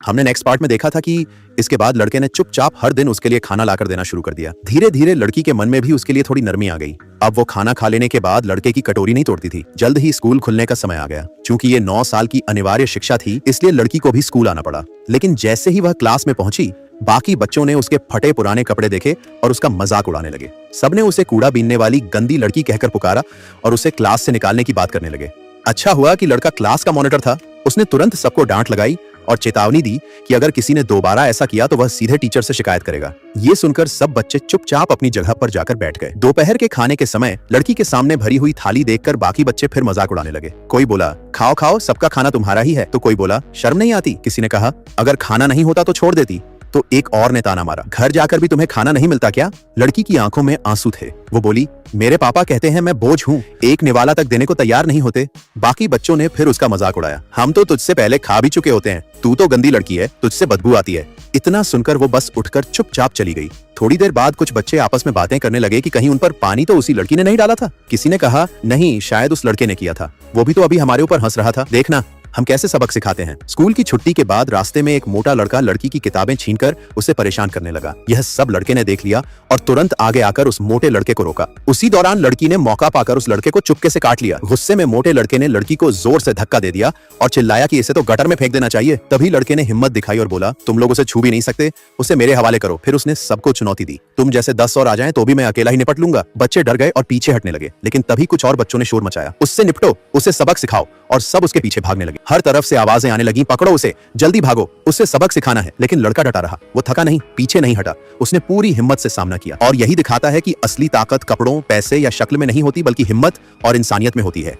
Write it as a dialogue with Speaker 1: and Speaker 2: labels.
Speaker 1: हमने next part में देखा था कि इसके बाद लड़के ने चुपचाप हर दिन उसके लिए खाना लाकर देना शुरू कर दिया। धीरे धीरे लड़की के मन में भी उसके लिए थोड़ी नरमी आ गई। अब वो खाना खा लेने के बाद लड़के की कटोरी नहीं तोड़ती थी। जल्द ही स्कूल खुलने का समय आ गया। चूंकि ये 9 साल की अनिवार्य शिक्षा थी, इसलिए लड़की को भी स्कूल आना पड़ा। लेकिन जैसे ही वह क्लास में पहुंची, बाकी बच्चों ने उसके फटे पुराने कपड़े देखे और उसका मजाक उड़ाने लगे। सबने उसे कूड़ा बीनने वाली गंदी लड़की कहकर पुकारा और उसे क्लास से निकालने की बात करने लगे। अच्छा हुआ कि लड़का क्लास का मॉनिटर था। उसने तुरंत सबको डांट लगाई और चेतावनी दी कि अगर किसी ने दोबारा ऐसा किया तो वह सीधे टीचर से शिकायत करेगा। ये सुनकर सब बच्चे चुपचाप अपनी जगह पर जाकर बैठ गए। दोपहर के खाने के समय लड़की के सामने भरी हुई थाली देखकर बाकी बच्चे फिर मजाक उड़ाने लगे। कोई बोला, खाओ खाओ, सबका खाना तुम्हारा ही है। तो कोई बोला, शर्म नहीं आती। किसी ने कहा, अगर खाना नहीं होता तो छोड़ देती। तो एक और ने ताना मारा, घर जाकर भी तुम्हें खाना नहीं मिलता क्या? लड़की की आंखों में आंसू थे। वो बोली, मेरे पापा कहते हैं मैं बोझ हूँ, एक निवाला तक देने को तैयार नहीं होते। बाकी बच्चों ने फिर उसका मजाक उड़ाया, हम तो तुझसे पहले खा भी चुके होते हैं, तू तो गंदी लड़की है, तुझसे बदबू आती है। इतना सुनकर वो बस उठकर चुपचाप चली गई। थोड़ी देर बाद कुछ बच्चे आपस में बातें करने लगे कि कहीं उन पर पानी तो उसी लड़की ने नहीं डाला था। किसी ने कहा, नहीं, शायद उस लड़के ने किया था, वो भी तो अभी हमारे ऊपर हंस रहा था, देखना हम कैसे सबक सिखाते हैं। स्कूल की छुट्टी के बाद रास्ते में एक मोटा लड़का लड़की की किताबें छीनकर उसे परेशान करने लगा। यह सब लड़के ने देख लिया और तुरंत आगे आकर उस मोटे लड़के को रोका। उसी दौरान लड़की ने मौका पाकर उस लड़के को चुपके से काट लिया। गुस्से में मोटे लड़के ने लड़की को जोर से धक्का दे दिया और चिल्लाया कि इसे तो गटर में फेंक देना चाहिए। तभी लड़के ने हिम्मत दिखाई और बोला, तुम लोग उसे छू भी नहीं सकते, उसे मेरे हवाले करो। फिर उसने सबको चुनौती दी, तुम जैसे 10 और आ जाएं तो भी मैं अकेला ही निपट लूंगा। बच्चे डर गए और पीछे हटने लगे, लेकिन तभी कुछ और बच्चों ने शोर मचाया, उससे निपटो, उसे सबक सिखाओ। और सब उसके पीछे भागने लगे। हर तरफ से आवाजें आने लगी, पकड़ो उसे, जल्दी भागो, उससे सबक सिखाना है। लेकिन लड़का डटा रहा, वो थका नहीं, पीछे नहीं हटा, उसने पूरी हिम्मत से सामना किया। और यही दिखाता है कि असली ताकत कपड़ों, पैसे या शक्ल में नहीं होती, बल्कि हिम्मत और इंसानियत में होती है।